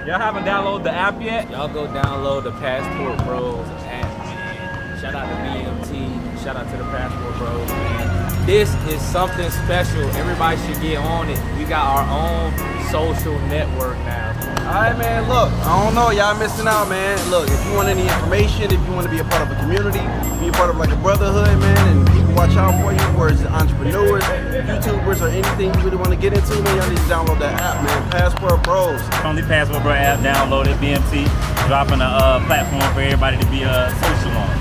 Y'all haven't downloaded the app yet? Y'all go download the Passport Bros app, man. Shout out to BMT. Shout out to the Passport Bros, man. This is something special. Everybody should get on it. We got our own social network now. All right, man, look, I don't know, y'all missing out, man. Look, if you want any information, if you want to be a part of a community, be a part of like a brotherhood, man, and people watch out for you, whereas entrepreneurs, YouTubers, or anything you really want to get into, man, y'all need to download that app, man, Passport Bros. Only Passport Bro app, download it, BMT, dropping a platform for everybody to be social on.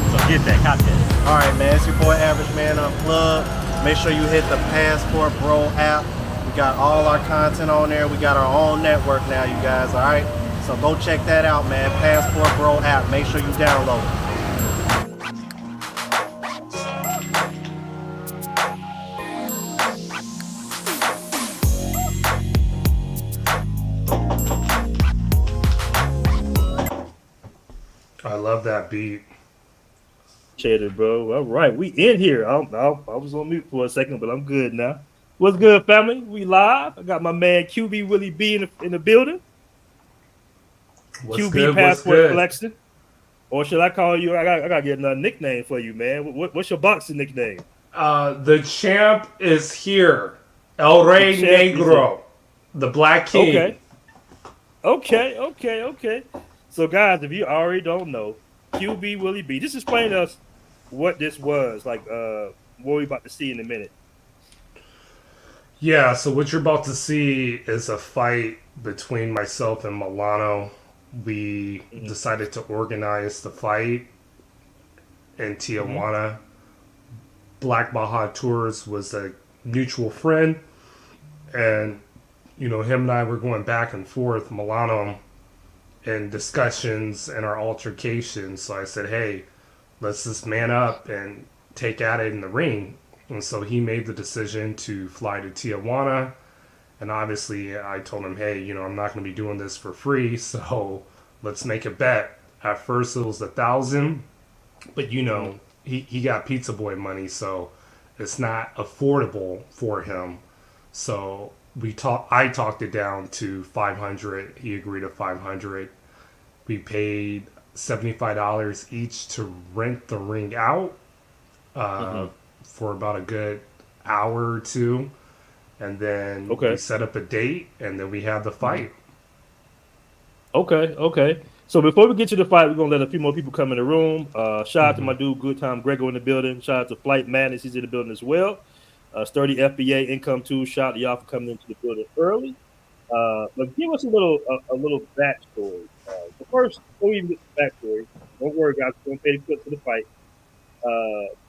So get that, copy that. All right, man, it's your boy Average Man Unplugged. Make sure you hit the Passport Bro app. We got all our content on there. We got our own network now, you guys, all right? So go check that out, man. Passport Bro app. Make sure you download it. I love that beat. Appreciate it, bro. All right, we in here. I was on mute for a second, but I'm good now. What's good, family? We live. I got my man QB Willie B in the building. What's QB good? Passport Collection. Or should I call you? I gotta get another nickname for you, man. What's your boxing nickname? The champ is here. El Rey Negro. The Black King. Okay. So, guys, if you already don't know, QB Willie B, just explain to us what this was, like what we about to see in a minute. Yeah, so what you're about to see is a fight between myself and Milano. We decided to organize the fight in Tijuana. Black Baja Tours was a mutual friend, and him and I were going back and forth, Milano, in discussions and our altercations. So I said, hey, let's just man up and take at it in the ring. And so he made the decision to fly to Tijuana. And obviously I told him, hey, I'm not going to be doing this for free. So let's make a bet. At first it was 1,000, but he got pizza boy money. So it's not affordable for him. So I talked it down to 500. He agreed to 500. We paid $75 each to rent the ring out. For about a good hour or two, and then we set up a date, and then we had the fight. Okay. So before we get to the fight, we're gonna let a few more people come in the room. Shout out to my dude, Good Time Grego in the building. Shout out to Flight Madness, he's in the building as well. Sturdy FBA Income too. Shout out to y'all for coming into the building early. But give us a little backstory. But first, before we even get to the backstory, don't worry, guys, we're gonna pay the clip to the fight.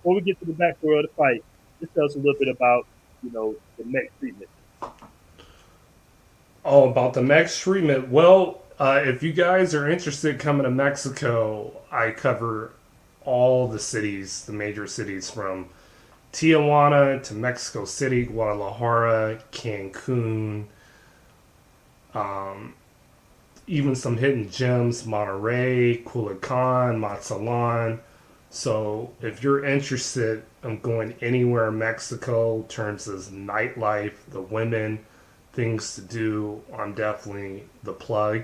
Before we get to the backstory of the fight, just tell us a little bit about, the next treatment. Oh, about the next treatment. Well, if you guys are interested in coming to Mexico, I cover all the cities, the major cities, from Tijuana to Mexico City, Guadalajara, Cancun, even some hidden gems, Monterrey, Culiacan, Mazatlan. So if you're interested in going anywhere in Mexico in terms of nightlife, the women, things to do, I'm definitely the plug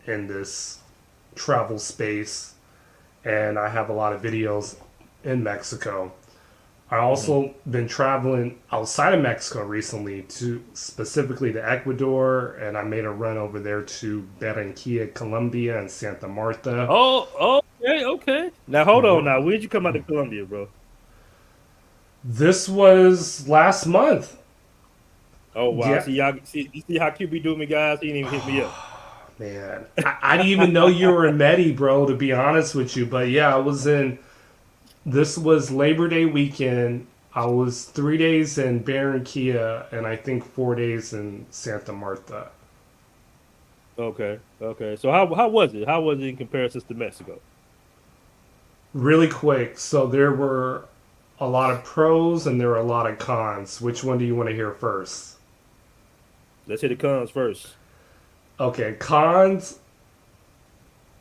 in this travel space. And I have a lot of videos in Mexico. I also been traveling outside of Mexico recently, to specifically to Ecuador, and I made a run over there to Barranquilla, Colombia, and Santa Marta. Okay. Now hold on. Now, when did you come out to Colombia, bro? This was last month. Oh wow! Yeah. You see how QB do me, guys? He didn't even hit me up. Man, I didn't even know you were in Medi, bro, to be honest with you. But yeah, this was Labor Day weekend. I was 3 days in Barranquilla and I think 4 days in Santa Marta. Okay. So how was it? How was it in comparison to Mexico? Really quick. So there were a lot of pros and there were a lot of cons. Which one do you want to hear first? Let's hit the cons first. Okay, cons.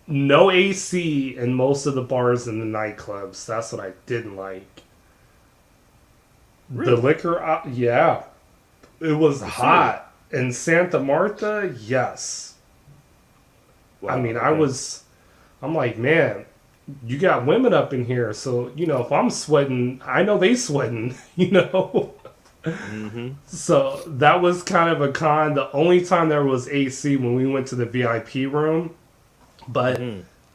No AC in most of the bars and the nightclubs. That's what I didn't like. Really? The liquor, yeah. It was hot. In Santa Marta, yes. I mean, I'm like, man, you got women up in here, so if I'm sweating, I know they sweating, So that was kind of a con. The only time there was AC when we went to the VIP room, but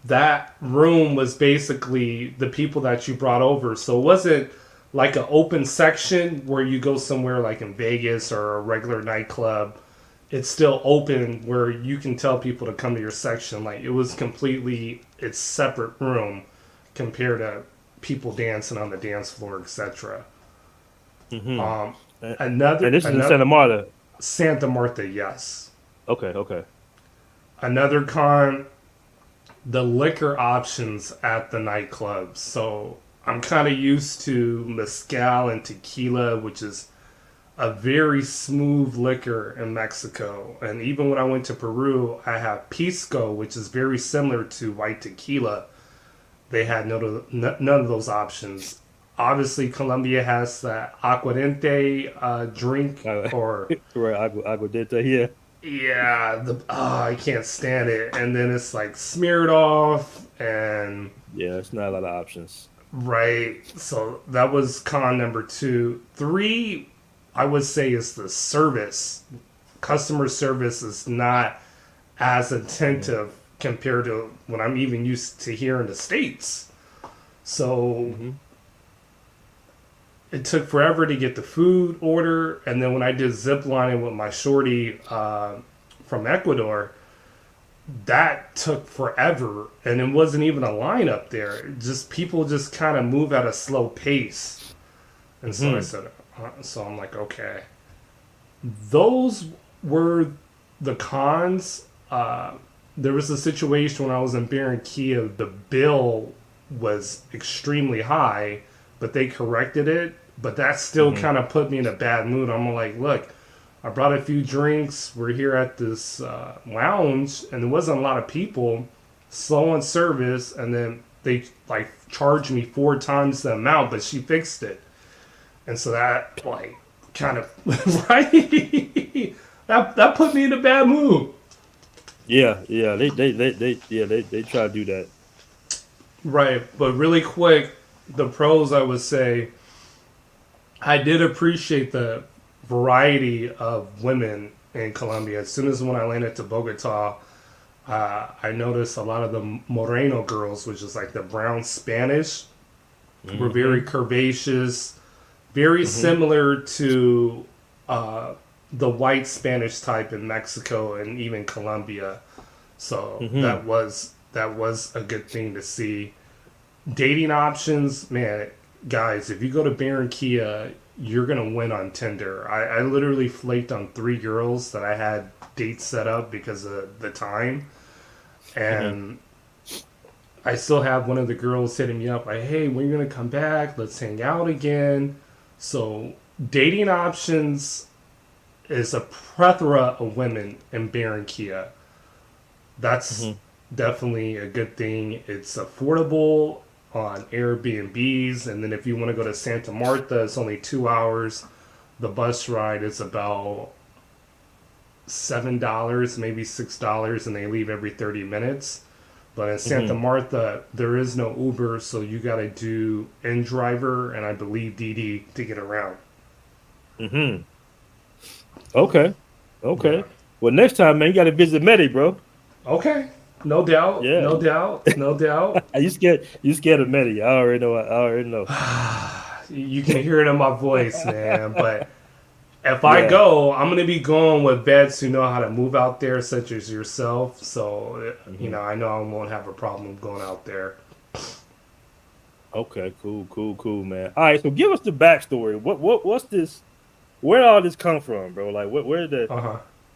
that room was basically the people that you brought over. So it wasn't like an open section where you go somewhere like in Vegas or a regular nightclub. It's still open where you can tell people to come to your section. Like it was completely its separate room compared to people dancing on the dance floor, etc. And another this is in Santa Marta. Santa Marta, yes. Okay. Another con, the liquor options at the nightclubs. So I'm kind of used to mezcal and tequila, which is a very smooth liquor in Mexico. And even when I went to Peru, I have pisco, which is very similar to white tequila. They had none of those options. Obviously, Colombia has that aguardiente drink, or right, aguardiente here. Yeah, I can't stand it. And then it's like smeared off, and yeah, it's not a lot of options. Right. So that was con number 2. 3, I would say, is the service. Customer service is not as attentive compared to what I'm even used to here in the States. So it took forever to get the food order. And then when I did zip lining with my shorty from Ecuador, that took forever. And it wasn't even a line up there. Just people just kind of move at a slow pace. And so I said, so I'm like, okay. Those were the cons. There was a situation when I was in Barranquilla, the bill was extremely high, but they corrected it. But that still kind of put me in a bad mood. I'm like, look, I brought a few drinks. We're here at this lounge, and there wasn't a lot of people. Slow on service, and then they like charged me 4 times the amount, but she fixed it. And so that like kind of right that put me in a bad mood. Yeah, they try to do that. Right, but really quick, the pros, I would say, I did appreciate the variety of women in Colombia. As soon as when I landed to Bogota, I noticed a lot of the Moreno girls, which is like the brown Spanish, were very curvaceous, very similar to the white Spanish type in Mexico and even Colombia. So that was a good thing to see. Dating options, man, guys, if you go to Barranquilla, you're gonna win on Tinder. I literally flaked on 3 girls that I had dates set up because of the time, and I still have one of the girls hitting me up like, hey, when are you gonna come back? Let's hang out again. So dating options is a plethora of women in Barranquilla. That's definitely a good thing. It's affordable on Airbnbs, and then if you want to go to Santa Marta, it's only 2 hours. The bus ride is about $7, maybe $6, and they leave every 30 minutes. But in Santa Marta, there is no Uber, so you got to do InDriver and I believe Didi to get around. Okay. Yeah. Well, next time, man, you got to visit Medi, bro. Okay. No doubt. Yeah. No doubt. You scared of Medi. I already know. You can hear it in my voice, man. But if I go, I'm going to be going with vets who know how to move out there, such as yourself. So, I know I won't have a problem going out there. Okay, cool, man. All right, so give us the backstory. What's this? Where did all this come from, bro? Like, where did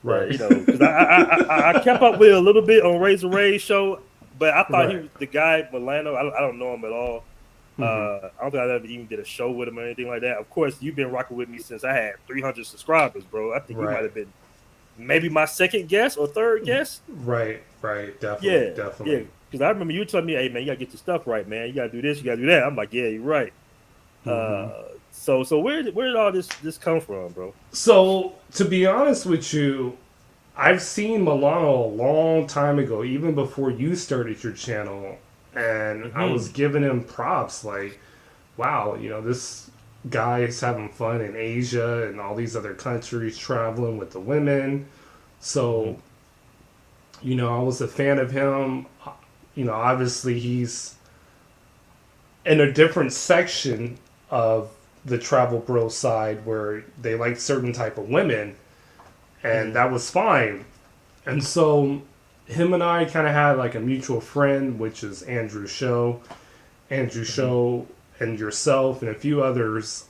Right. Because I kept up with it a little bit on Razor Ray's show, but I thought he was the guy, Milano. I don't know him at all. I don't think I ever even did a show with him or anything like that. Of course, you've been rocking with me since I had 300 subscribers, bro. I think you might have been maybe my second guest or third guest. Right. Definitely. Yeah. Because I remember you telling me, hey, man, you got to get your stuff right, man. You got to do this, you got to do that. I'm like, yeah, you're right. So where did all this come from, bro? So, to be honest with you, I've seen Milano a long time ago, even before you started your channel, and I was giving him props. Like, wow, this guy is having fun in Asia and all these other countries, traveling with the women. So, I was a fan of him. Obviously he's in a different section of the travel bro side where they like certain type of women, and that was fine. And so him and I kind of had like a mutual friend, which is Andrew Show. Andrew Show and yourself and a few others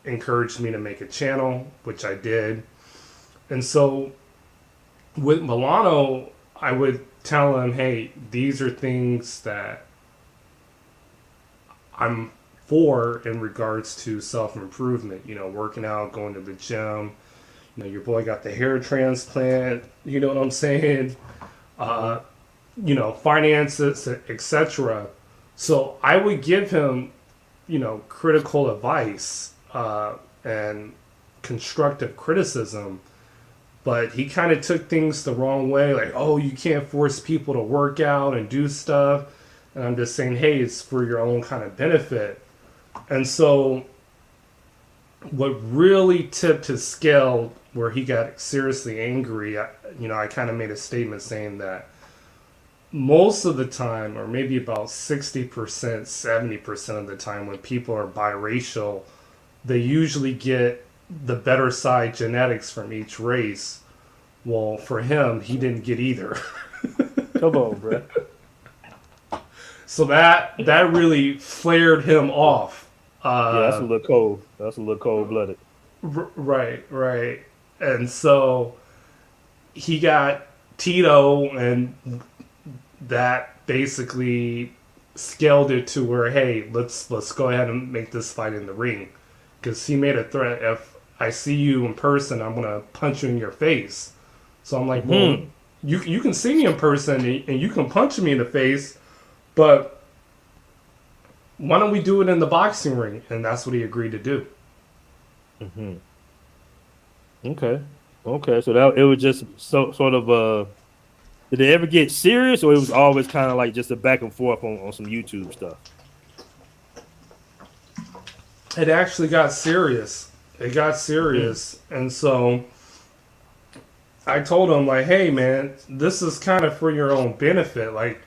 encouraged me to make a channel, which I did. And so with Milano, I would tell him, hey, these are things that I'm for in regards to self-improvement, working out, going to the gym. Your boy got the hair transplant, you know what I'm saying? Finances, etc. So I would give him, critical advice and constructive criticism, but he kind of took things the wrong way. Like, oh, you can't force people to work out and do stuff. And I'm just saying, hey, it's for your own kind of benefit. And so what really tipped his scale where he got seriously angry, I kind of made a statement saying that most of the time, or maybe about 60%, 70% of the time when people are biracial, they usually get the better side genetics from each race. Well, for him, he didn't get either. Come on, bro. So that really flared him off. Yeah, that's a little cold. That's a little cold-blooded. Right. And so he got Tito, and that basically scaled it to where, hey, let's go ahead and make this fight in the ring. Because he made a threat, if I see you in person, I'm going to punch you in your face. So I'm like, well, you can see me in person and you can punch me in the face, but why don't we do it in the boxing ring? And that's what he agreed to do. Okay. So that it was just sort of did they ever get serious, or it was always kind of like just a back and forth on some YouTube stuff? It actually got serious. And so I told him, like, hey, man, this is kind of for your own benefit. Like,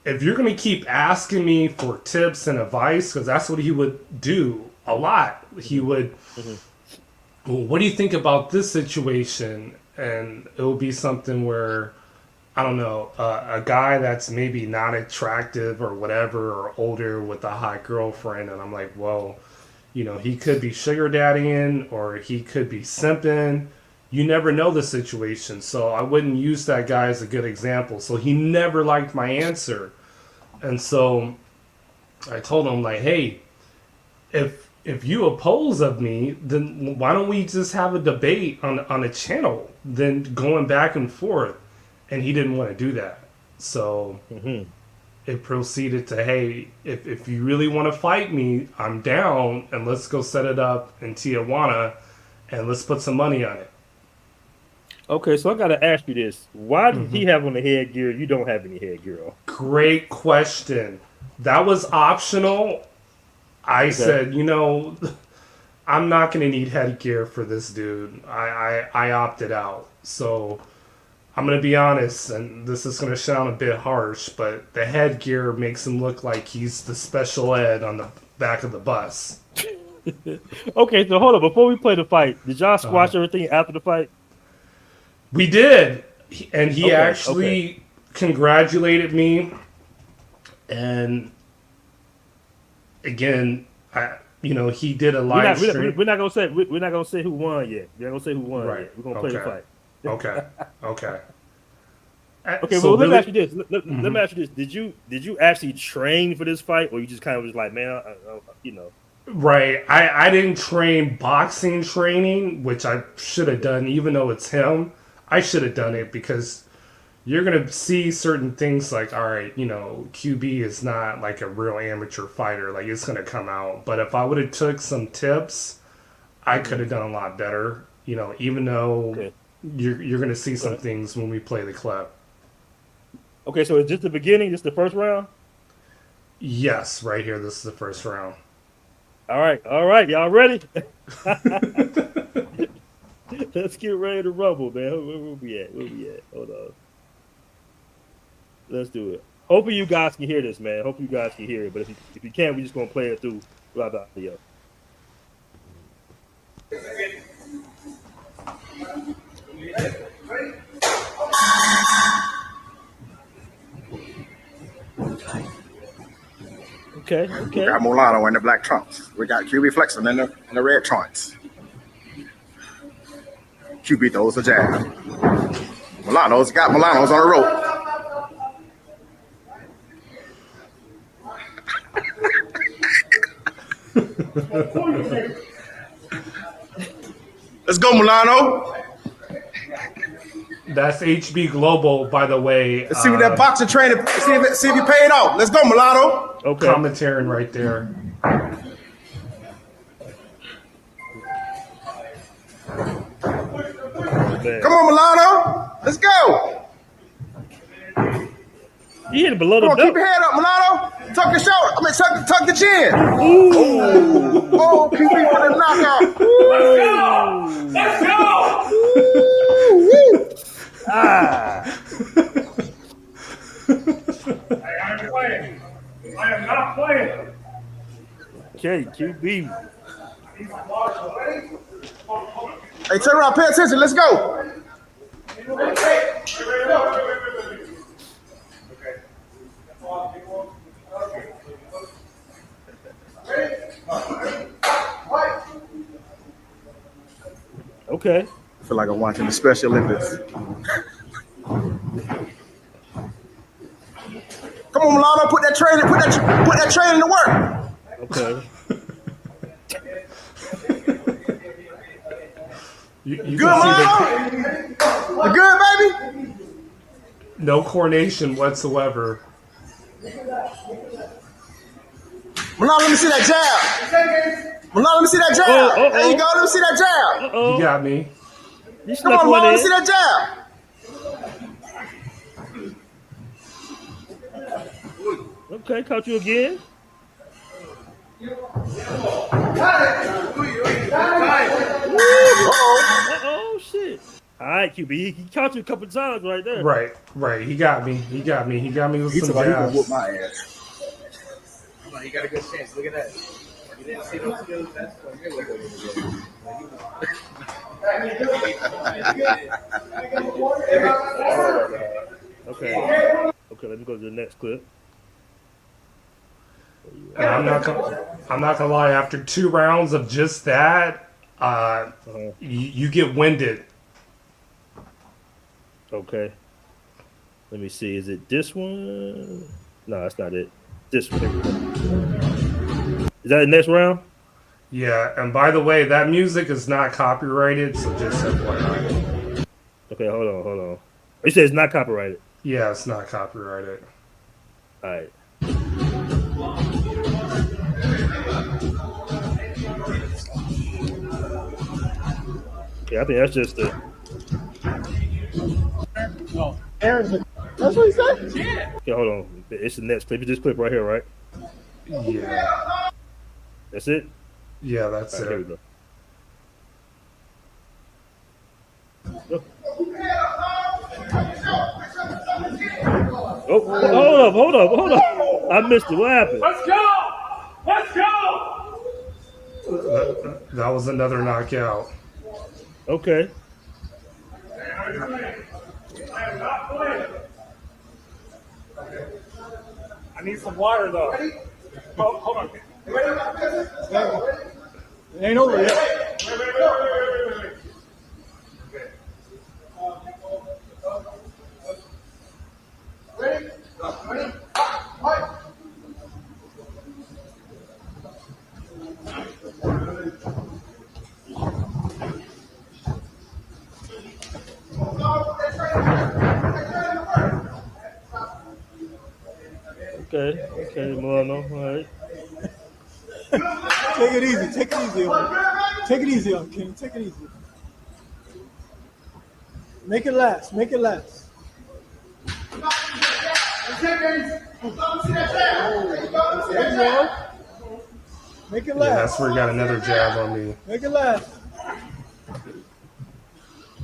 if you're going to keep asking me for tips and advice, because that's what he would do a lot. He would, well, what do you think about this situation? And it would be something where, I don't know, a guy that's maybe not attractive or whatever, or older with a hot girlfriend. And I'm like, well, he could be sugar daddying or he could be simping. You never know the situation. So I wouldn't use that guy as a good example. So he never liked my answer. And so I told him, like, hey, if you oppose of me, then why don't we just have a debate on a channel, then going back and forth. And he didn't want to do that. So it proceeded to, hey, if you really want to fight me, I'm down, and let's go set it up in Tijuana, and let's put some money on it. Okay, so I got to ask you this. Why did he have on the headgear? You don't have any headgear on. Great question. That was optional. I said, I'm not going to need headgear for this dude. I opted out. So I'm going to be honest, and this is going to sound a bit harsh, but the headgear makes him look like he's the special ed on the back of the bus. Okay, so hold on. Before we play the fight, did y'all squash everything after the fight? We did. And he actually congratulated me. And again, he did a live stream. We're not gonna say who won yet. We're not gonna say who won yet. We're gonna play the fight. Okay. Okay, so well, let me ask you this. Let me ask you this. Did you actually train for this fight, or you just kind of was like, man, Right. I didn't train boxing training, which I should have done, even though it's him. I should have done it because you're going to see certain things like, all right, QB is not like a real amateur fighter. Like, it's going to come out. But if I would have took some tips, I could have done a lot better. Even though You're gonna see some things when we play the clip. Okay, so it's just the beginning, just the first round? Yes, right here. This is the first round. All right, y'all ready? Let's get ready to rumble, man. Where we at? Hold on. Let's do it. Hopefully you guys can hear this, man. Hopefully you guys can hear it. But if you can't, we're just gonna play it through without the audio. Okay. We got Milano in the black trunks. We got QB flexing in the red trunks. QB throws a jab. Milano's on the rope. Let's go, Milano. That's HB Global, by the way. Let's see what that boxing training. See if you pay it off. Let's go, Milano. Okay. Commentary right there. Come on, Milano. Let's go. You hit it below the Come on, belt. keep your head up, Milano. Tuck your shoulder. Tuck the chin. Ooh. Oh, QB for the knockout. Let's go! Ah. I am not playing. Okay, QB. Hey, turn around. Pay attention. Let's go. Okay. I feel like I'm watching the Special Olympics. Come on, Milano, put that training to work. Okay. You Good, can see Milano? You good, baby? no coordination whatsoever. Milano, let me see that jab. Milano, let me see that jab. There you go, let me see that jab. You got me. You Come on, snuck one Milano, let me in. see that jab. Okay, caught you again. Uh-oh, shit. All right, QB. He caught you a couple times right there. Right. He got me. He got me with some Whoop jabs. my ass. Come on, you got a good chance. Look at that. You didn't see those skills. That's what you're looking Okay, let me go to the next clip. And I'm not gonna lie. After 2 rounds of just that, you get winded. Okay. Let me see. Is it this one? No, that's not it. This one. Is that the next round? Yeah. And by the way, that music is not copyrighted, so just FYI. Okay, hold on. You said it's not copyrighted. Yeah, it's not copyrighted. All right. Yeah, I think that's just the. That's what he said? Okay, hold on. It's the next clip. It's this clip right here, right? Yeah. That's it? Yeah, that's All right, here we it. go. Oh, hold up. I missed it. What happened? Let's go! That was another knockout. Okay. I am not playing. I need some water though. Hold on. It ain't over yet. Wait. Okay, Milano. All right. Take it easy. Take it easy on King. Take it easy. Make it last. Make it last. There you go. Make it Yeah, last. that's where he got another jab on me. Make it last.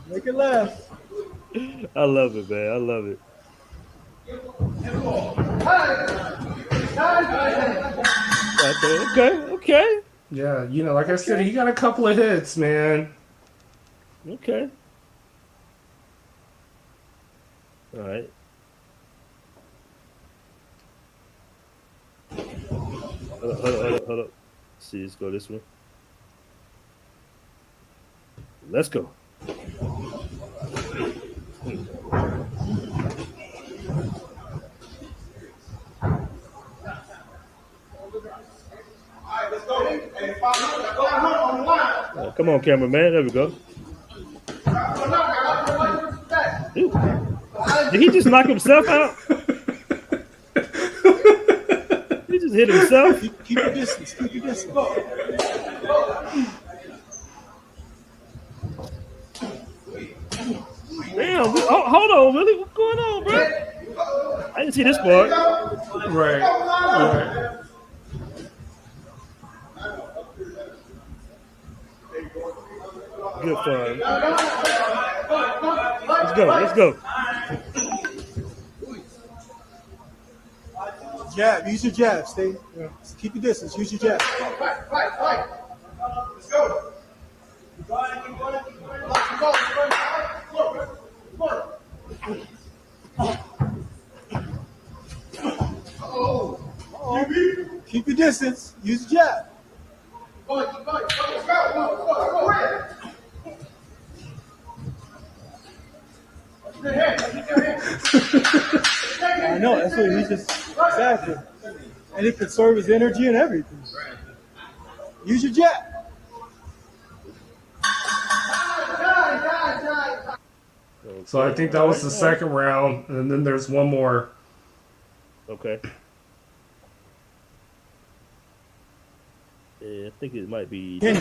Make it last. I love it, man. I love it. Okay. Yeah, you know, like I said, he got a couple of hits, man. Okay. All right. Hold up. See, let's go this one. Let's go. Come on, cameraman. There we go. Ooh. Did he just knock himself out? He just hit himself. Keep your distance. Keep your distance. Damn. Hold on, really? What's going on, bro? I didn't see this part. Right. Good fun. Let's go. Jab. Use your jab. Stay. Keep your distance. Use your jab. Let's go. Keep your distance. Use your jab. I know, that's what he just exactly. And it conserve his energy and everything. Use your jab. So I think that was the second round, and then there's one more. Okay. Yeah, I think it might be. Here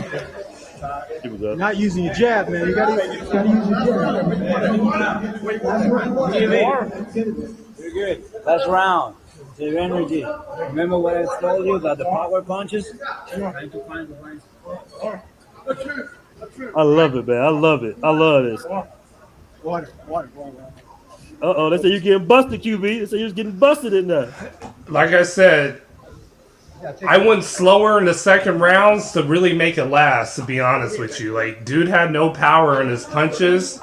we go. Not using your jab, man. You gotta use your jab. You're good. Last round. Save energy. Remember what I told you about the power punches? Trying to find the right spot. I love it, man. I love it. I love this. Water. They say you're getting busted, QB. They say you're getting busted in there. Like I said, I went slower in the second rounds to really make it last, to be honest with you. Like, dude had no power in his punches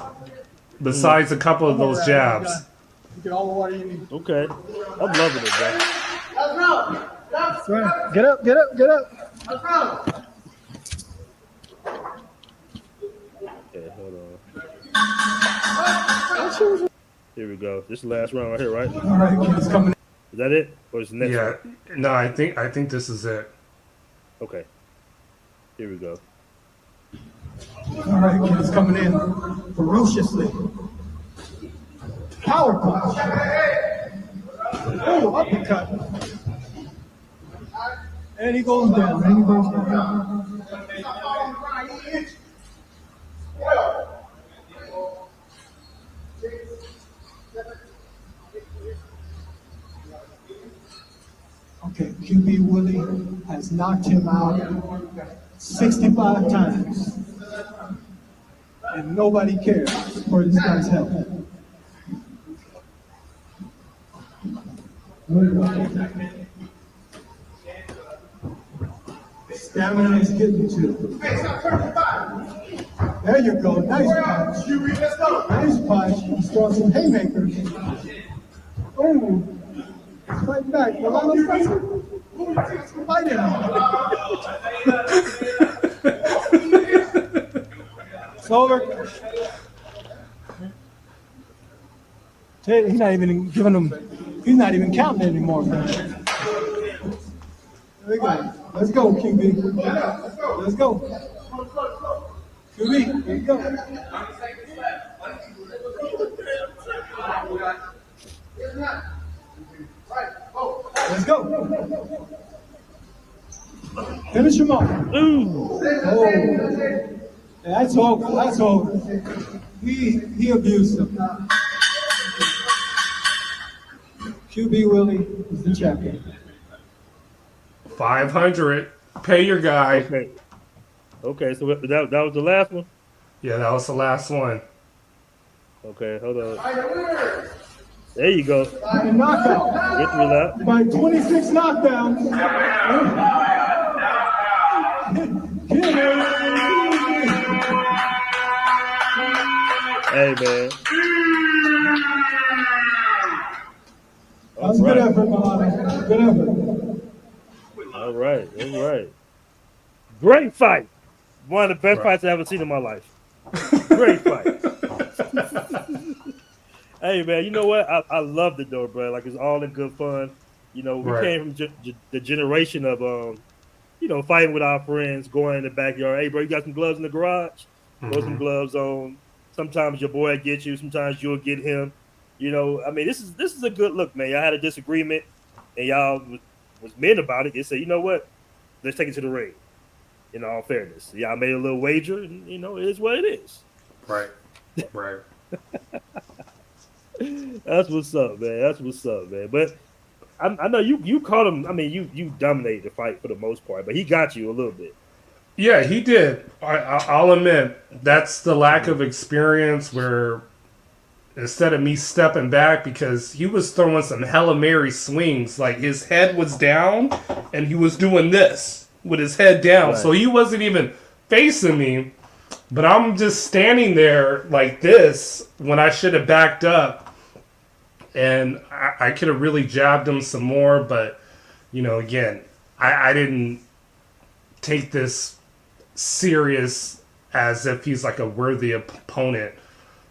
besides a couple of those jabs. You get all the water you need. Okay. I'm loving it, bro. That's right. Get up. Okay, hold on. Here we go. This is the last round right here, right? All right, it's coming. Is that it? Or is the next Yeah. one? No, I think this is it. Okay. Here we go. All right, it's coming in ferociously. Power punch. Oh, uppercut. And he goes down. Okay, QB Willie has knocked him out 65 times. And nobody cares for this guy's health. Stamina is getting to him. There you go. Nice punch. Nice punch. He's throwing some haymakers. Oh. Fight back. Fight him. It's over. He's not even giving him. He's not even counting anymore, man. There we go. Let's go, QB. Let's go. QB, here you go. Let's go. Finish him off. Ooh. Oh. That's all. That's all. He abused him. QB Willie is the champion. 500. Pay your guy. Okay. Okay. So that was the last one. Yeah, that was the last one. Okay. Hold on. There you go. By a knockout. Get through that. By 26 knockdowns. Hey, man. That was a good effort, Milano. Good effort. All right. All right. Great fight. One of the best fights I've ever seen in my life. Great fight. Hey, man, you know what? I loved it, though, bro. Like, it's all in good fun. You know, we came from the generation of, you know, fighting with our friends, going in the backyard. Hey, bro, you got some gloves in the garage? Throw some gloves on. Sometimes your boy get you. Sometimes you'll get him. You know, I mean, this is a good look, man. Y'all had a disagreement, and y'all was men about it. They said, you know what? Let's take it to the ring. In all fairness, y'all made a little wager, and you know, it is what it is. Right. Right. That's what's up, man. That's what's up, man. But I know you caught him. I mean, you dominated the fight for the most part, but he got you a little bit. Yeah, he did. I'll admit that's the lack of experience where instead of me stepping back, because he was throwing some Hail Mary swings, like his head was down and he was doing this with his head down. Right. So he wasn't even facing me, but I'm just standing there like this when I should have backed up. And I could have really jabbed him some more, but, you know, again, I didn't take this serious as if he's like a worthy opponent.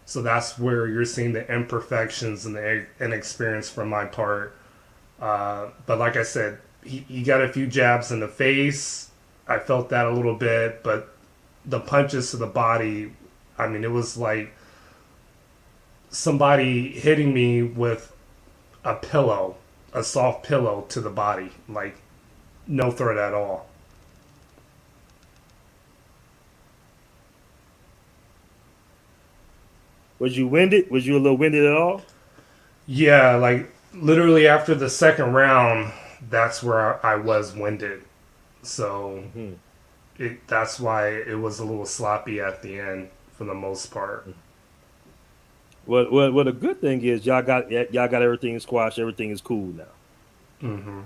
So that's where you're seeing the imperfections and the inexperience from my part. But like I said, he got a few jabs in the face. I felt that a little bit, but the punches to the body, I mean, it was like somebody hitting me with a pillow, a soft pillow to the body. Like, no threat at all. Was you winded? Was you a little winded at all? Yeah, like literally after the second round, that's where I was winded. So that's why it was a little sloppy at the end for the most part. Well, the good thing is y'all got everything squashed. Everything is cool now.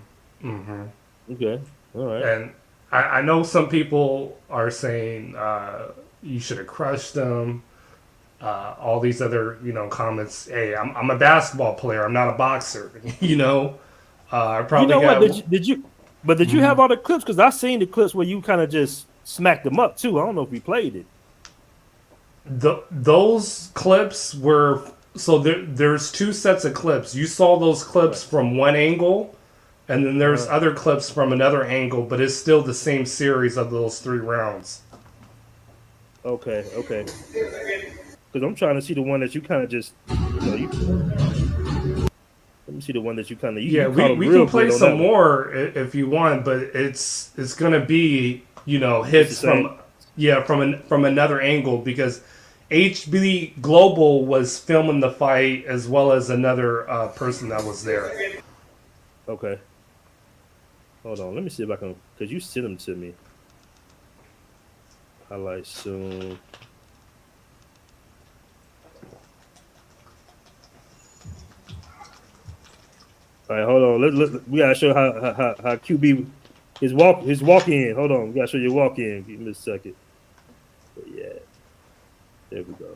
Okay, all right. And I know some people are saying you should have crushed them. All these other, you know, comments. Hey, I'm a basketball player. I'm not a boxer. You know, I probably. You know what? Did you have all the clips? Because I seen the clips where you kind of just smacked them up too. I don't know if we played it. Those clips were so there's two sets of clips. You saw those clips from one angle, and then there's other clips from another angle, but it's still the same series of those 3 rounds. Okay. Because I'm trying to see the one that you kind of just, you know, let me see the one that you kind of. Yeah, we can play some more if you want, but it's gonna be, you know, hits from another angle, because HB Global was filming the fight as well as another person that was there. Okay. Hold on, let me see if I can, because you sent them to me. Highlight soon. All right, hold on. We gotta show how QB his walk in. Hold on, we gotta show your walk in. Give me a second. But yeah, there we go.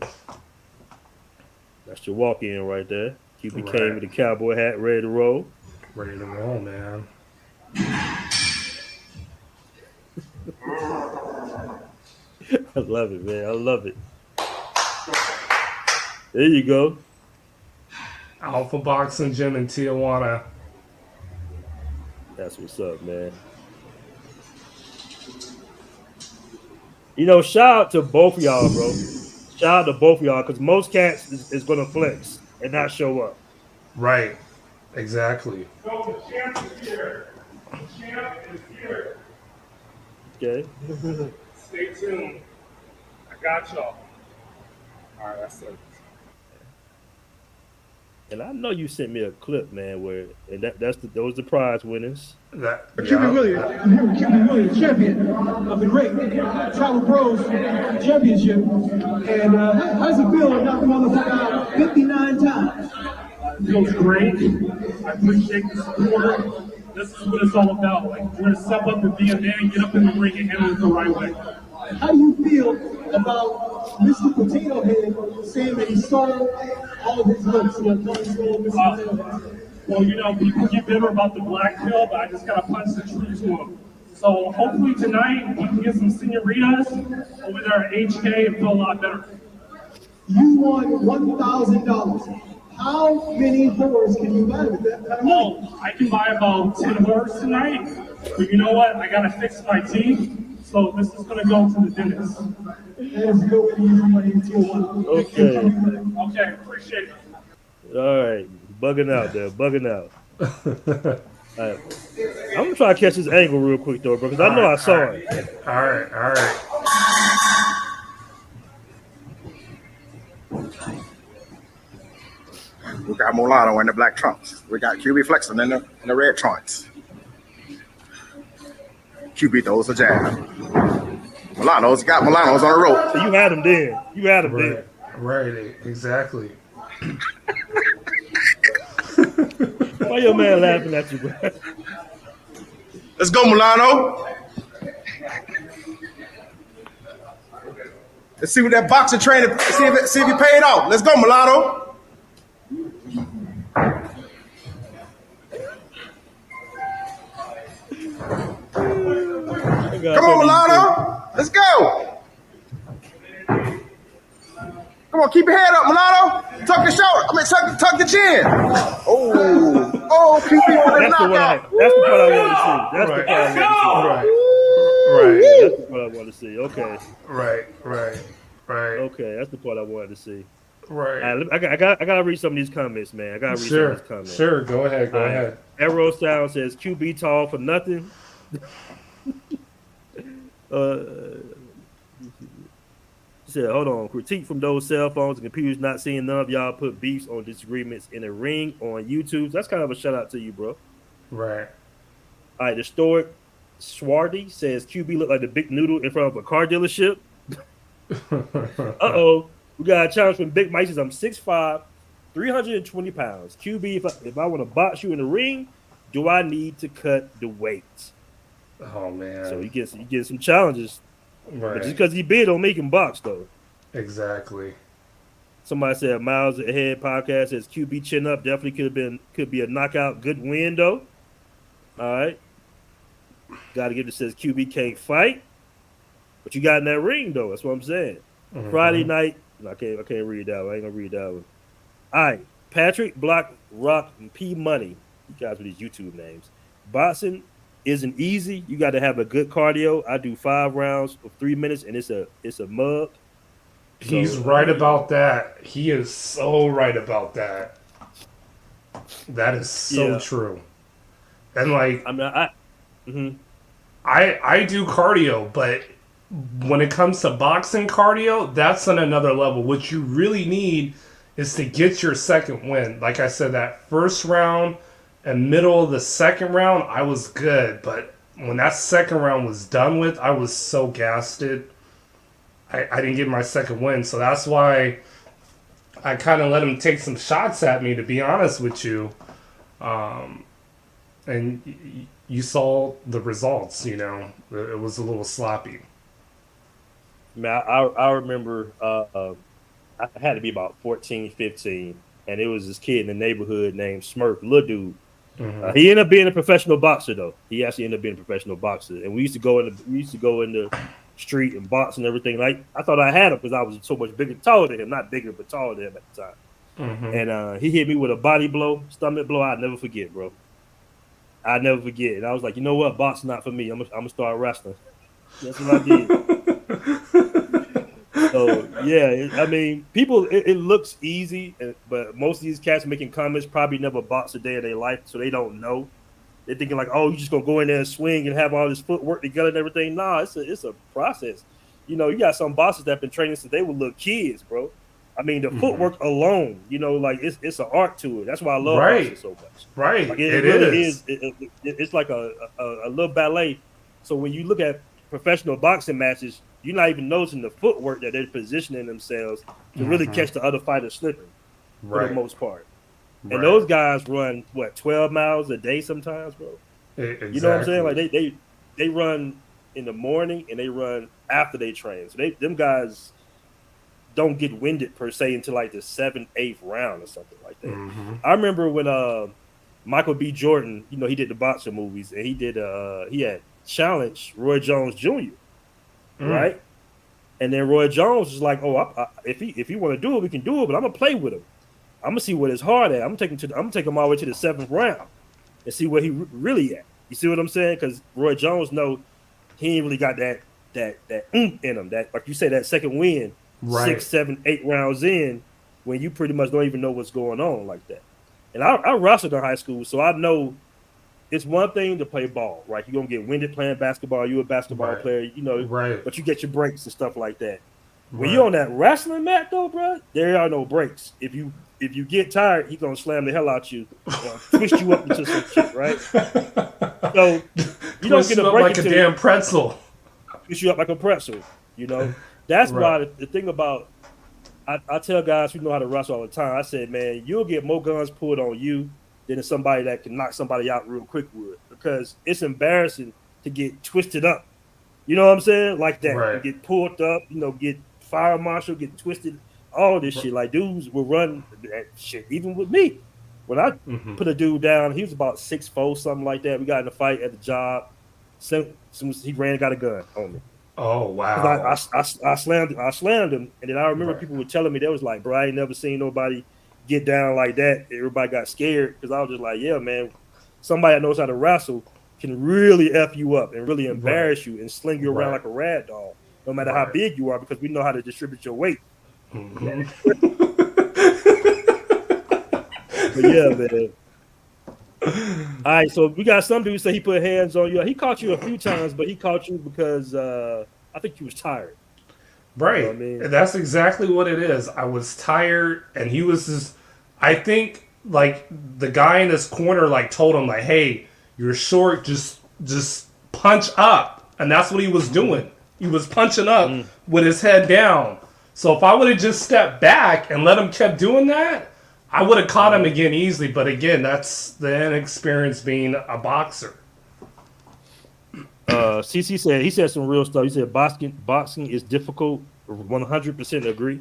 That's your walk in right there. QB came with a cowboy hat, ready to roll. Ready to roll, man. I love it, man. I love it. There you go. Alpha Boxing Gym in Tijuana. That's what's up, man. You know, shout out to both of y'all, bro. Shout out to both of y'all, because most cats is going to flex and not show up. Right. Exactly. So the champ is here. The champ is here. Okay. Stay tuned. Got y'all. All right, that's it. And I know you sent me a clip, man, where and those the prize winners. That QB Williams, I'm here with QB Williams, champion of the great Travel Pros Championship. And how does it feel to knock the motherfucker out 59 times? feels great. I appreciate the support. This is what it's all about. Like, we're gonna step up and be a man, get up in the ring, and handle it the right way. How do you feel about Mr. Potato Head saying that he stole all of his looks? He stole Mr. Potato Head. Well, you know, people get bitter about the black pill, but I just gotta punch the truth to them. So hopefully tonight we can get some senoritas over there at HK and feel a lot better. You won $1,000. How many whores can you buy with that kind of money? Oh, I can buy about 10 whores tonight, but you know what? I gotta fix my teeth, so this is gonna go to the dentist. That is a good way to use your money in Tijuana. Okay, appreciate it. All right, bugging out there, bugging out. All right. I'm gonna try to catch this angle real quick though, bro, because I know I saw it. All right. We got Milano in the black trunks. We got QB flexing in the red trunks. QB throws a jab. Milano's on the rope. So you had him there. You had him there. Right, exactly. Why your man laughing at you, bro? Let's go, Milano. Let's see what that boxer trainer, see if he paid off. Let's go, Milano. Come on, Milano. Let's go. Come on, keep your head up, Milano. Tuck your shoulder. Tuck the chin. Oh, keep me on the knockout. That's the part I want to see. That's the part I want to see. Right. That's the part I want to see. Okay. Right. Okay, that's the part I wanted to see. Right. All right, I gotta read some of these comments, man. I gotta read some of these comments. Sure, go ahead. Arrow Sound says QB tall for nothing. He said, hold on. Critique from those cell phones and computers not seeing none of y'all put beefs on disagreements in a ring on YouTube. That's kind of a shout out to you, bro. Right. All right, the stoic Swarty says QB look like the big noodle in front of a car dealership. Uh-oh. We got a challenge from Big Mike. Says I'm 6'5", 320 pounds. QB, if I want to box you in the ring, do I need to cut the weight? Oh man. So you get some challenges. Right. But just because he big don't make him box though. Exactly. Somebody said Miles Ahead podcast says QB chin up definitely could be a knockout. Good win though. All right. Got to give it. Says QB can't fight, but you got in that ring though. That's what I'm saying. Mm-hmm. Friday night. No, I can't read that one. I ain't gonna read that one. All right. Patrick Block Rock and P Money. You guys with these YouTube names. Boxing isn't easy. You got to have a good cardio. I do 5 rounds of 3 minutes, and it's a mug. He's right about that. He is so right about that. That is so true. And like, I do cardio, but when it comes to boxing cardio, that's on another level. What you really need is to get your second win. Like I said, that first round and middle of the second round, I was good. But when that second round was done with, I was so gasted. I didn't get my second win. So that's why I kind of let him take some shots at me, to be honest with you. And you saw the results, you know. It was a little sloppy. Man, I remember I had to be about 14, 15, and it was this kid in the neighborhood named Smurf, little dude. Mm-hmm. He ended up being a professional boxer, though. He actually ended up being a professional boxer, and we used to go in the street and box and everything. Like I thought I had him because I was so much bigger, taller than him, not bigger but taller than him at the time. Mm-hmm. And he hit me with a body blow, stomach blow. I'd never forget, bro. I'd never forget. And I was like, you know what, boxing not for me. I'm gonna start wrestling. That's what I did. So yeah, I mean, people. It looks easy, but most of these cats making comments probably never boxed a day of their life, so they don't know. They're thinking like, oh, you just gonna go in there and swing and have all this footwork together and everything. Nah, it's a process. You know, you got some bosses that been training since they were little kids, bro. I mean, the footwork alone, you know, like it's an art to it. That's why I love boxing so much. Right. Like It really is. It's like a little ballet. So when you look at professional boxing matches, you're not even noticing the footwork that they're positioning themselves to really catch the other fighter slipping for the most part. And those guys run what 12 miles a day sometimes, bro. Exactly. You know what I'm saying? Like they run in the morning and they run after they train. So them guys don't get winded per se until like the 7th, 8th round or something like that. I remember when Michael B. Jordan, you know, he did the boxing movies and he had challenged Roy Jones Jr. Right? And then Roy Jones was like, "Oh, if he want to do it, we can do it, but I'm gonna play with him. I'm gonna see what his heart at. I'm gonna take him all the way to the 7th round and see where he really at. You see what I'm saying? Because Roy Jones know he ain't really got that in him. That, like you say, that second win, 6, 7, 8 rounds in, when you pretty much don't even know what's going on like that. And I wrestled in high school, so I know it's one thing to play ball, right? You're gonna get winded playing basketball. You're a basketball player, you know, but you get your breaks and stuff like that. When you're on that wrestling mat, though, bro, there are no breaks. If you get tired, he's gonna slam the hell out you, twist you up into some shit, right? So you don't get a break like a damn pretzel. Twist you up like a pretzel, you know. That's why the thing about I tell guys who know how to wrestle all the time. I said, man, you'll get more guns pulled on you than somebody that can knock somebody out real quick would, because it's embarrassing to get twisted up. You know what I'm saying? Like that, you get pulled up, you know, get fire marshal, get twisted. All this shit, like dudes will run that shit. Even with me, when I put a dude down, he was about 6'4", something like that. We got in a fight at the job. So he ran and got a gun on me. Oh wow! I slammed him, and then I remember people were telling me, they was like, "Bro, I ain't never seen nobody get down like that." Everybody got scared because I was just like, "Yeah, man, somebody that knows how to wrestle can really f you up and really embarrass you and sling you around like a rag doll, no matter how big you are, because we know how to distribute your weight." But yeah, man. All right, so we got some dudes say he put hands on you. He caught you a few times, but he caught you because I think he was tired. Right. You know what I mean? That's exactly what it is. I was tired, and he was just, I think, like, the guy in his corner, like, told him, like, hey, you're short, just punch up. And that's what he was doing. He was punching up with his head down. So if I would have just stepped back and let him keep doing that, I would have caught him again easily. But again, that's the inexperience being a boxer. CC he said some real stuff. He said boxing is difficult. 100% agree.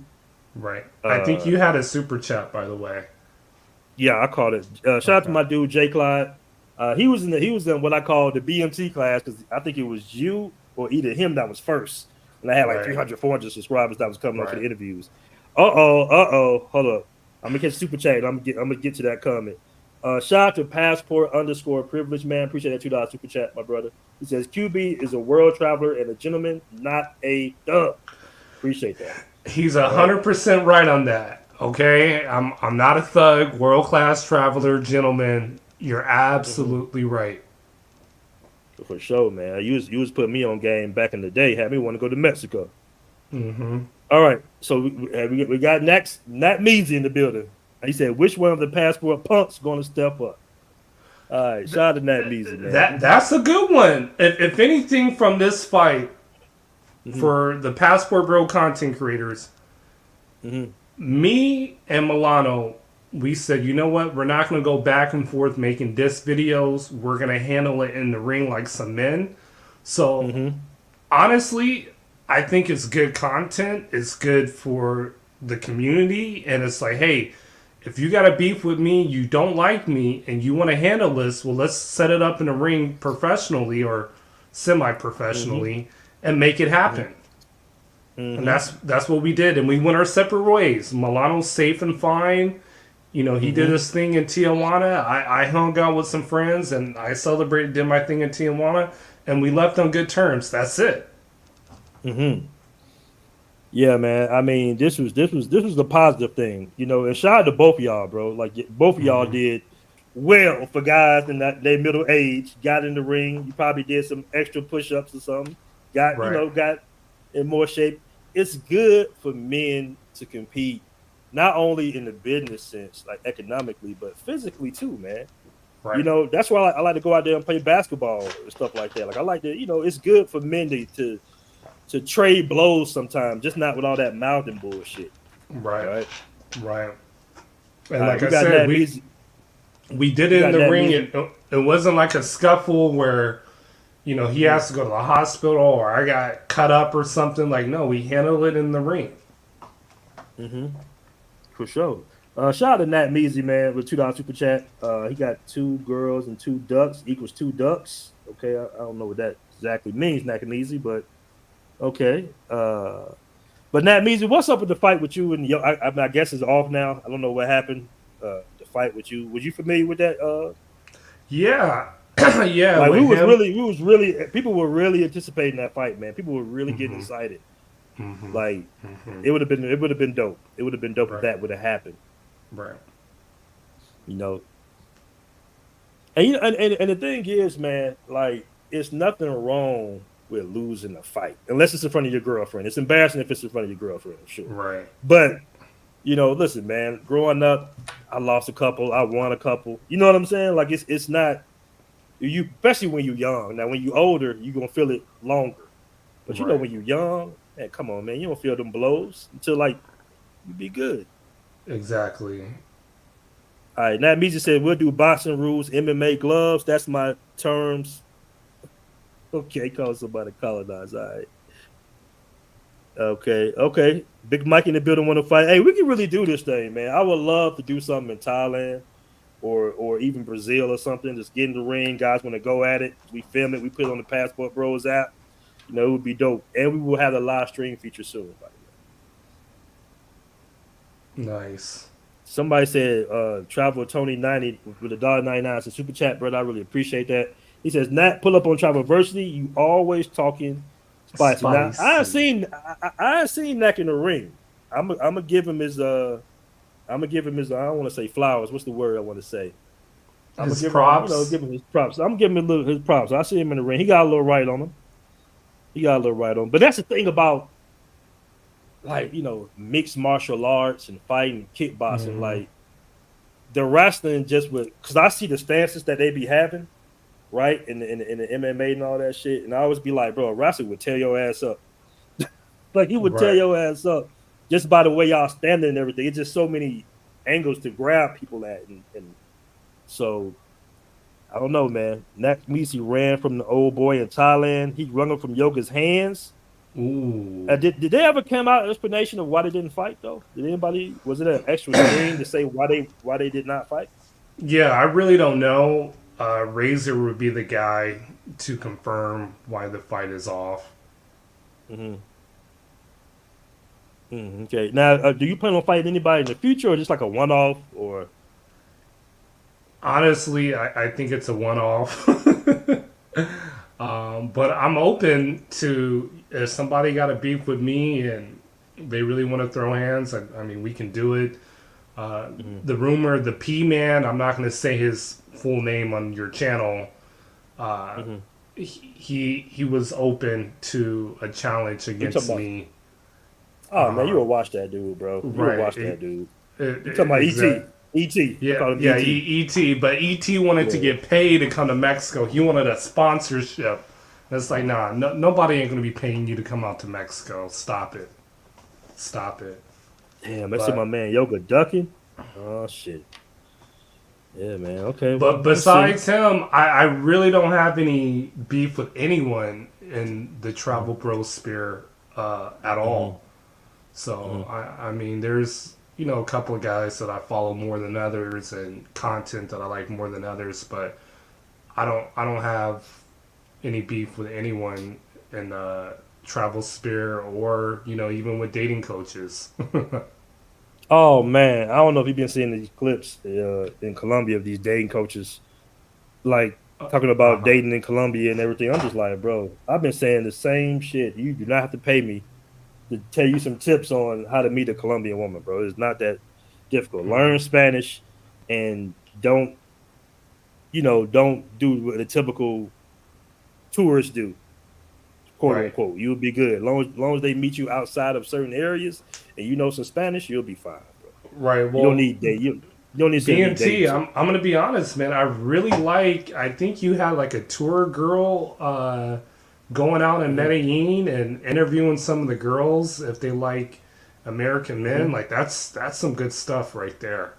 Right. I think you had a super chat, by the way. Yeah, I caught it. Shout out to my dude Jay Clyde. He was in what I call the BMT class, because I think it was you or either him that was first. And I had like 300, 400 subscribers that was coming up for the interviews. Hold up. I'm gonna catch super chat. I'm gonna get to that comment. Shout out to passport_privilege man. Appreciate that $2 super chat, my brother. He says QB is a world traveler and a gentleman, not a thug. Appreciate that. He's 100% right on that. Okay, I'm not a thug. World class traveler, gentleman. You're absolutely right. For sure, man. You was putting me on game back in the day. Had me want to go to Mexico. All right, so we got Nat Measy in the building. He said, which one of the passport punks going to step up? All right, shout out to Nat Measy, man. That's a good one. If anything from this fight, for the Passport Bro content creators, me and Milano, we said, you know what? We're not going to go back and forth making diss videos. We're going to handle it in the ring like some men. So, honestly, I think it's good content. It's good for the community. And it's like, hey, if you got a beef with me, you don't like me, and you want to handle this, well, let's set it up in the ring professionally or semi-professionally and make it happen. And that's what we did. And we went our separate ways. Milano's safe and fine. You know, he did his thing in Tijuana. I hung out with some friends, and I celebrated, did my thing in Tijuana, and we left on good terms. That's it. Yeah, man. I mean, this was the positive thing, you know. And shout out to both of y'all, bro. Like, both of y'all did well for guys in that their middle age. Got in the ring. You probably did some extra push-ups or something. Got in more shape. It's good for men to compete, not only in the business sense, like economically, but physically too, man. You Right. know, that's why I like to go out there and play basketball and stuff like that. Like I like to, it's good for men to trade blows sometimes, just not with all that mouthing bullshit. Right. Right. Right. All And right, like we I got said, Nat Measy. we did We it in got the Nat ring. Measy. It wasn't like a scuffle where, he has to go to the hospital or I got cut up or something. Like, no, we handled it in the ring. For sure. Shout out to Nat Measy, man, with $2 super chat. He got 2 girls and 2 ducks equals 2 ducks. Okay, I don't know what that exactly means, Nat Measy, but okay. But Nat Measy, what's up with the fight with you and yo? I guess it's off now. I don't know what happened. The fight with you. Was you familiar with that? Yeah. Yeah, Like with him. people were really anticipating that fight, man. People were really getting excited. Like it would have been dope. It would have been dope if Right. that would have happened. Right. You know. And the thing is, man, like it's nothing wrong with losing a fight unless it's in front of your girlfriend. It's embarrassing if it's in front of your girlfriend, I'm sure. Right. But listen, man, growing up, I lost a couple, I won a couple. You know what I'm saying? Like it's not you, especially when you're young. Now, when you're older, you're gonna feel it longer. But Right. when you're young, man, come on, man, you don't feel them blows until like you be good. Exactly. All right, now Measy said we'll do boxing rules, MMA gloves. That's my terms. Okay, call somebody colonized. All right. Okay. Big Mike in the building want to fight. Hey, we can really do this thing, man. I would love to do something in Thailand or even Brazil or something. Just get in the ring. Guys want to go at it. We film it. We put it on the Passport Bros app. It would be dope. And we will have a live stream feature soon, by the way. Nice. Somebody said Travel Tony 90 with $1.99. It's a super chat, brother. I really appreciate that. He says, Nat, pull up on Travelversity. You always talking spicy. Now I ain't seen Nat in the ring. I'm gonna give him his I don't want to say flowers. What's the word I want to say? I'm His gonna props. give him his props. I'm gonna give him his props. I see him in the ring. He got a little right on him. But that's the thing about mixed martial arts and fighting, kickboxing. Like the wrestling just because I see the stances that they be having, right, in the MMA and all that shit, and I always be like, bro, a wrestler would tear your ass up. Like he would tear your ass up just by the way y'all standing and everything. It's just so many angles to grab people at, and so I don't know, man. Nat Measy ran from the old boy in Thailand. He wrung him from Yoga's hands. Ooh. Did they ever come out an explanation of why they didn't fight though? Was it an extra screen to say why they did not fight? Yeah, I really don't know. Razor would be the guy to confirm why the fight is off. Okay. Now, do you plan on fighting anybody in the future, or just like a one-off? Or honestly, I think it's a one-off. But I'm open to if somebody got a beef with me and they really want to throw hands. I mean, we can do it. The rumor, the P Man, I'm not going to say his full name on your channel. He was open to a challenge against me. Oh man, you will watch that dude, bro. You will watch that dude. You talking about ET? ET. Yeah, ET. But ET wanted to get paid to come to Mexico. He wanted a sponsorship. It's like, nah, nobody ain't gonna be paying you to come out to Mexico. Stop it. Damn, that's my man Yoga ducking. Oh shit. Yeah, man. Okay. But besides him, I really don't have any beef with anyone in the Travel Bro sphere at all. So I mean, there's a couple of guys that I follow more than others, and content that I like more than others. But I don't have any beef with anyone in the travel sphere, or even with dating coaches. Oh man, I don't know if you've been seeing these clips in Colombia of these dating coaches, like talking about dating in Colombia and everything. I'm just like, bro, I've been saying the same shit. You do not have to pay me to tell you some tips on how to meet a Colombian woman, bro. It's not that difficult. Learn Spanish and don't do what the typical tourists do. quote Right. unquote. You'll be good. Long as they meet you outside of certain areas and you know some Spanish, you'll be fine, bro. Right. You don't Well, need date. You don't necessarily need BMT, dating. I'm gonna be honest, man. I really like. I think you had like a tour girl going out in Medellin and interviewing some of the girls if they like American men. Like that's some good stuff right there.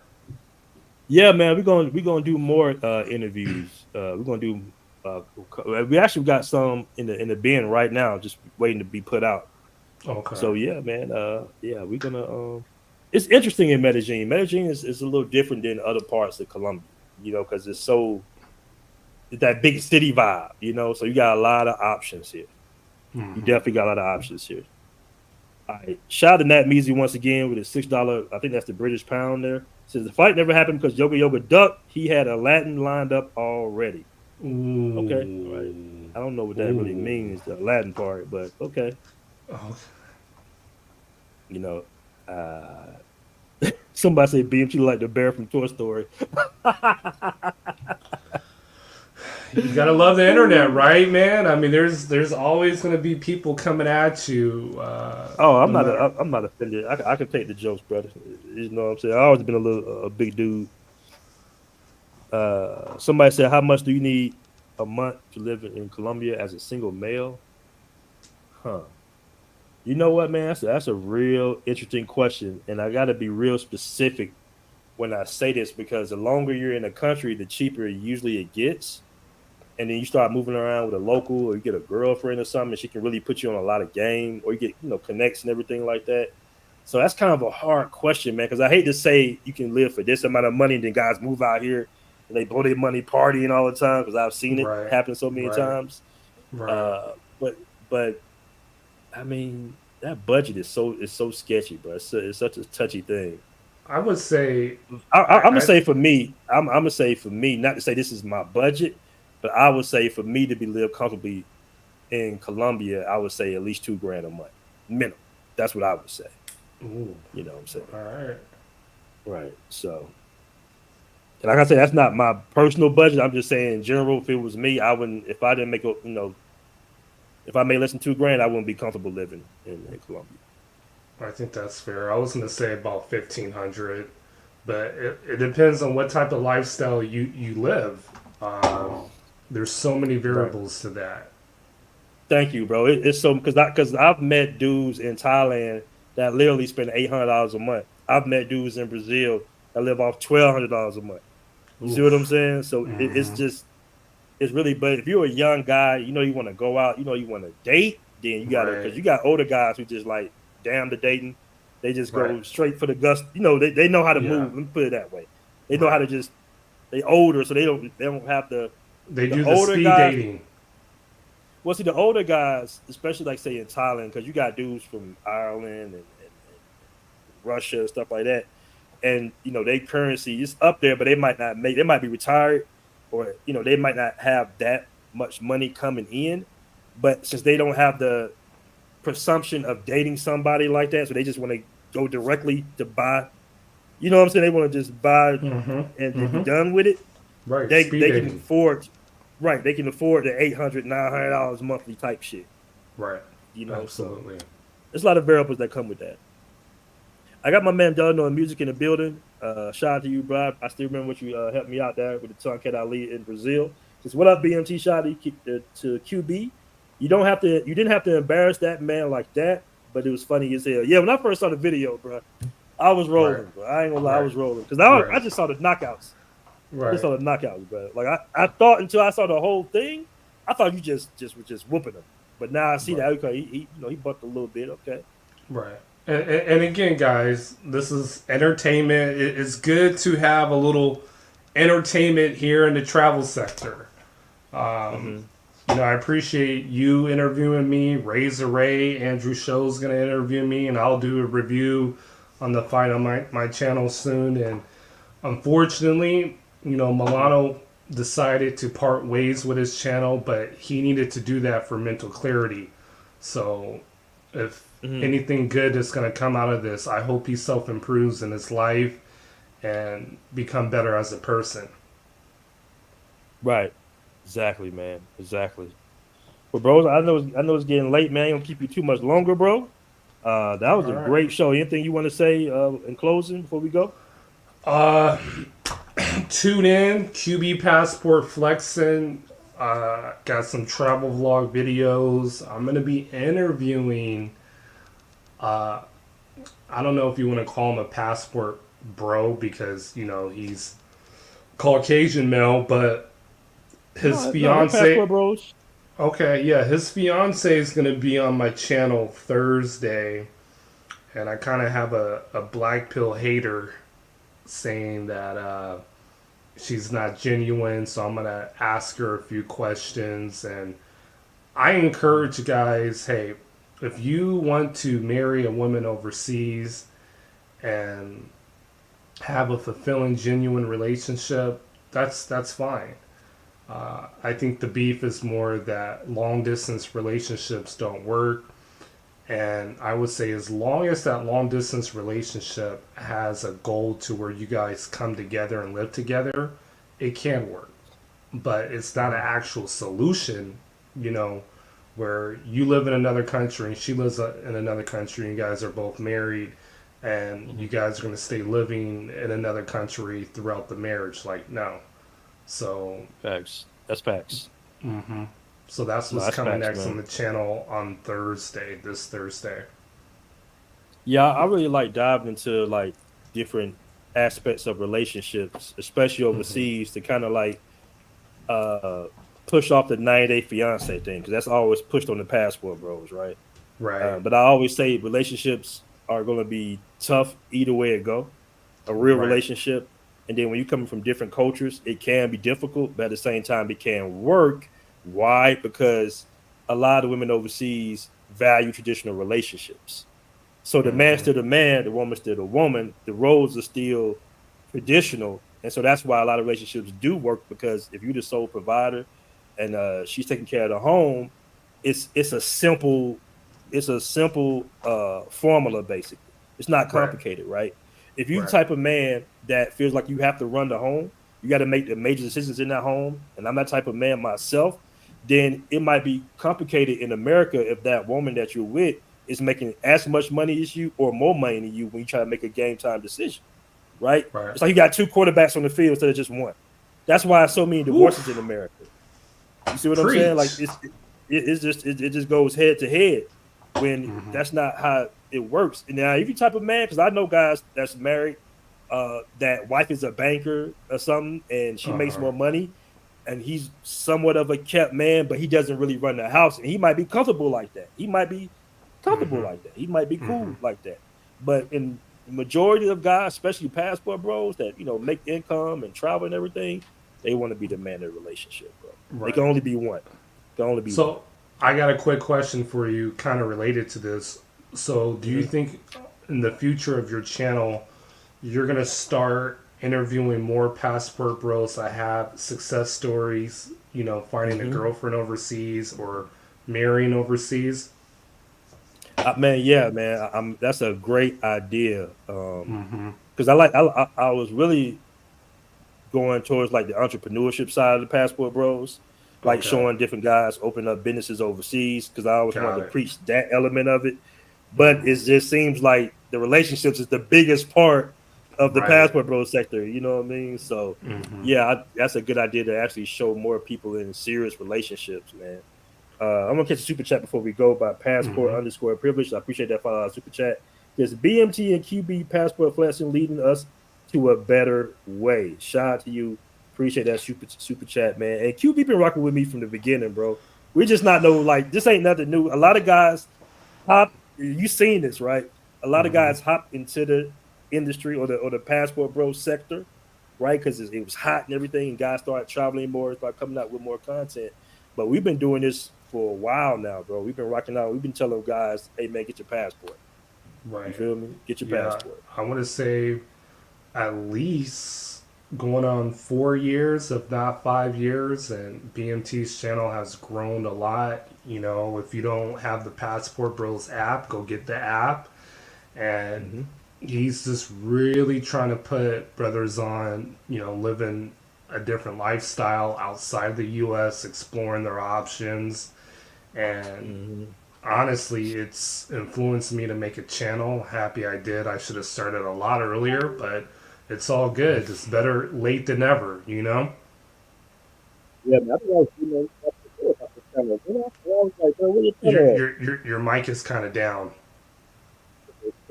Yeah, man, we're gonna do more interviews. We're gonna do. We actually got some in the bin right now, just waiting to be put out. Okay. So yeah, man. Yeah, we're gonna. It's interesting in Medellin. Medellin is a little different than other parts of Colombia, because it's that big city vibe, So you got a lot of options here. You definitely got a lot of options here. All right. Shout out to Nat Measy once again with his $6. I think that's the British pound there. Says the fight never happened because Yoga Yoga ducked. He had a Latin lined up already. Ooh. Okay. All right. I don't know what that really means, the Latin part, but okay. Oh. Somebody say BMT like the bear from Toy Story. You gotta love the internet, right, man? I mean, there's always gonna be people coming at you. I'm not offended. I can take the jokes, brother. You know what I'm saying? I always been a big dude. Somebody said, "How much do you need a month to live in Colombia as a single male?" Huh? You know what, man? That's a real interesting question, and I got to be real specific when I say this because the longer you're in a country, the cheaper usually it gets. And then you start moving around with a local, or you get a girlfriend or something, and she can really put you on a lot of game, or you get connects and everything like that. So that's kind of a hard question, man, because I hate to say you can live for this amount of money, and then guys move out here and they blow their money partying all the time because I've seen it happen so many times. Right. But I mean that budget is so sketchy, bro. It's such a touchy thing. I would say I'm gonna say for me, I'm gonna say for me, not to say this is my budget. But I would say for me to live comfortably in Colombia, I would say at least $2,000 a month minimum. That's what I would say. Ooh. You know what I'm saying? All right. Right. So, and like I said, that's not my personal budget. I'm just saying in general, if it was me, I wouldn't. If I didn't make if I made less than $2,000, I wouldn't be comfortable living in Colombia. I think that's fair. I was gonna say about 1,500, but it depends on what type of lifestyle you live. There's so many variables to that. Thank you, bro. It's so because I've met dudes in Thailand that literally spend $800 a month. I've met dudes in Brazil that live off $1,200 a month. You see what I'm saying? So it's really. But if you're a young guy, you want to go out, you want to date, then you gotta because you got older guys who just like damn the dating. They just go straight for the gust. They know how to move. Let me put it that way. They know how to just. They older, so they don't have the. They do the speed dating. Well, see, the older guys, especially like say in Thailand, because you got dudes from Ireland and Russia and stuff like that, and their currency is up there, but they might be retired, or they might not have that much money coming in, but since they don't have the presumption of dating somebody like that, so they just want to go directly to buy. You know what I'm saying? They want to just buy and be done with it. Right. They can afford. Right, they can afford the $800, $900 monthly type shit. Right. Absolutely. So there's a lot of variables that come with that. I got my man Delano on music in the building. Shout out to you, bro. I still remember what you helped me out there with the Tonkat Ali in Brazil. Just what up, BMT? Shout out to QB. You didn't have to embarrass that man like that, but it was funny as hell. Yeah, when I first saw the video, bro, I was rolling, bro. I ain't gonna lie, I was rolling because I just saw the knockouts. Right. I just saw the knockouts, bro. Like I thought until I saw the whole thing, I thought you just were just whooping him. But now I see that okay, he bucked a little bit, okay. Right. And again, guys, this is entertainment. It's good to have a little entertainment here in the travel sector. I appreciate you interviewing me. Razor Ray, Andrew Show's gonna interview me, and I'll do a review on the fight on my channel soon. And unfortunately, Milano decided to part ways with his channel, but he needed to do that for mental clarity. So if anything good is going to come out of this, I hope he self-improves in his life and become better as a person. Right. Exactly, man. Exactly. But bros, I know it's getting late, man. I ain't gonna keep you too much longer, bro. That was All a right. great show. Anything you want to say in closing before we go? Uh, tune in, QB Passport Flexing. Got some travel vlog videos. I'm gonna be interviewing. I don't know if you want to call him a passport bro because he's Caucasian male, but his No, they're passport fiance. bros. Okay, yeah, his fiance is gonna be on my channel Thursday, and I kind of have a black pill hater saying that she's not genuine, so I'm gonna ask her a few questions. And I encourage you guys, hey, if you want to marry a woman overseas and have a fulfilling, genuine relationship, that's fine. I think the beef is more that long distance relationships don't work. And I would say, as long as that long distance relationship has a goal to where you guys come together and live together, it can work. But it's not an actual solution, you know, where you live in another country and she lives in another country and you guys are both married and you guys are going to stay living in another country throughout the marriage. Like, no. So, Facts. That's facts. so that's No, what's that's coming facts, next man. on the channel on this Thursday. Yeah, I really like diving into like different aspects of relationships, especially overseas, to kind of like uh push off the 90-day fiance thing because that's always pushed on the passport bros, right? Right. But I always say relationships are going to be tough either way it go. A real Right. relationship, and then when you're coming from different cultures, it can be difficult, but at the same time, it can work. Why? Because a lot of women overseas value traditional relationships. So the man still the man, the woman still the woman. The roles are still traditional, and so that's why a lot of relationships do work. Because if you're the sole provider and she's taking care of the home, it's a simple formula basically. It's not Right. complicated, right? If you're the Right. type of man that feels like you have to run the home, you got to make the major decisions in that home, and I'm that type of man myself, then it might be complicated in America if that woman that you're with is making as much money as you or more money than you when you try to make a game time decision, right? Right. It's like you got two quarterbacks on the field instead of just one. That's why so many divorces in Oof. America. You see what I'm saying? Like Preach. it just goes head to head when that's not how it works. And now if you type of man, because I know guys that's married, that wife is a banker or something, and she makes Uh-huh. more money, and he's somewhat of a kept man, but he doesn't really run the house, and he might be comfortable like that. He might be comfortable like that. He might be cool like that. But in the majority of guys, especially passport bros that make income and travel and everything, they want to be the man in the relationship, bro. They can Right. only be one. Can only be one. So I got a quick question for you, kind of related to this. So, do you think in the future of your channel, you're gonna start interviewing more passport bros that have success stories? Finding a girlfriend overseas or marrying overseas. Man, yeah, man. That's a great idea. Because I was really going towards like the entrepreneurship side of the passport bros, like Okay, showing different guys open up businesses overseas. Because I always wanted got to it. preach that element of it, but it just seems like the relationships is the biggest part of the Right. passport bro sector. You know what I mean? So, yeah, that's a good idea to actually show more people in serious relationships, man. I'm gonna catch a super chat before we go by passport underscore privilege. I appreciate that super chat. There's BMT and QB passport flashing leading us to a better way. Shout out to you. Appreciate that super chat, man. And QB been rocking with me from the beginning, bro. We just not know like this ain't nothing new. A lot of guys hop. You seen this, right? A lot of guys hop into the industry or the passport bro sector, right? Because it was hot and everything, and guys started traveling more, start coming out with more content. But we've been doing this for a while now, bro. We've been rocking out. We've been telling guys, "Hey, man, get your passport." You Right. feel me? Get your Yeah, passport. I want to say at least going on 4 years, if not 5 years, and BMT's channel has grown a lot. If you don't have the Passport Bros app, go get the app. And he's just really trying to put brothers on, living a different lifestyle outside the U.S., exploring their options. And honestly, it's influenced me to make a channel. Happy I did. I should have started a lot earlier, but it's all good. It's better late than never, you know? Yeah, man. I think I was doing that about the channel. You know, I was like, bro, where your Your channel your your, your mic is kind of down.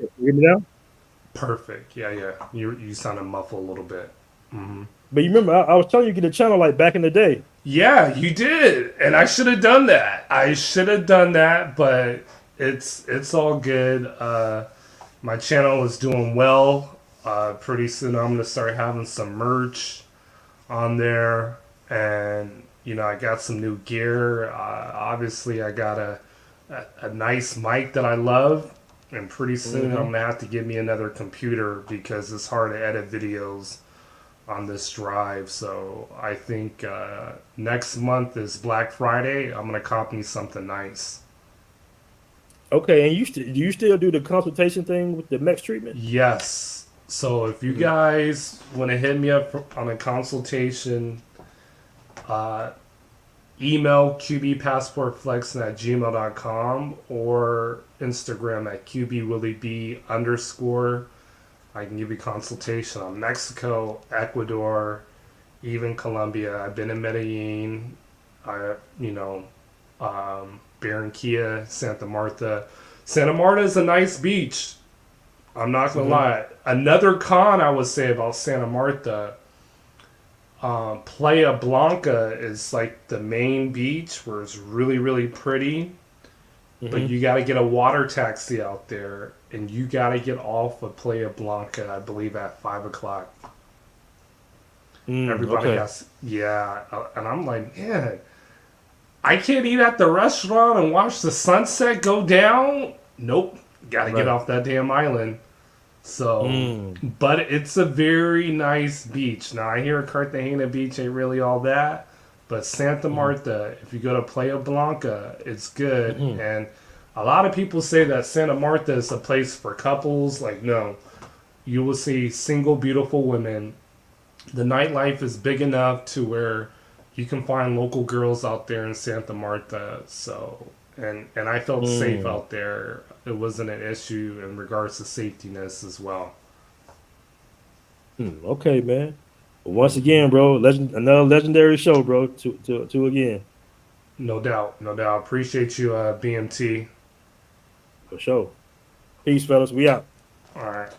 at? You hear me now? Perfect. Yeah, yeah. You sounded muffled a little bit. But you remember, I was telling you to get a channel like back in the day. Yeah, you did, and I should have done that. I should have done that, but it's all good. My channel is doing well. Pretty soon, I'm gonna start having some merch on there, and I got some new gear. Obviously, I got a nice mic that I love, and pretty soon I'm gonna have to get me another computer because it's hard to edit videos on this drive. So I think next month is Black Friday. I'm gonna cop me something nice. Okay, and do you still do the consultation thing with the MEX treatment? Yes. So if you guys want to hit me up on a consultation, email qbpassportflexing@gmail.com or Instagram at qbwillieb_. I can give you consultation on Mexico, Ecuador, even Colombia. I've been in Medellin, Barranquilla, Santa Marta. Santa Marta is a nice beach. I'm not gonna lie. Another con I would say about Santa Marta, Playa Blanca is like the main beach where it's really, really pretty. But you got to get a water taxi out there, and you got to get off of Playa Blanca, I believe, at 5 o'clock. Everybody has, yeah. And I'm like, man, I can't eat at the restaurant and watch the sunset go down. Nope, got to get off that damn island. So, but it's a very nice beach. Now I hear Cartagena Beach ain't really all that. But Santa Marta, if you go to Playa Blanca, it's good. And a lot of people say that Santa Marta is a place for couples. Like, no. You will see single, beautiful women. The nightlife is big enough to where you can find local girls out there in Santa Marta. So, and I felt safe out there. It wasn't an issue in regards to safetyness as well. Okay, man. Once again, bro, another legendary show, bro. Two again. No doubt, no doubt. Appreciate you, BMT. For sure. Peace, fellas. We out. All right.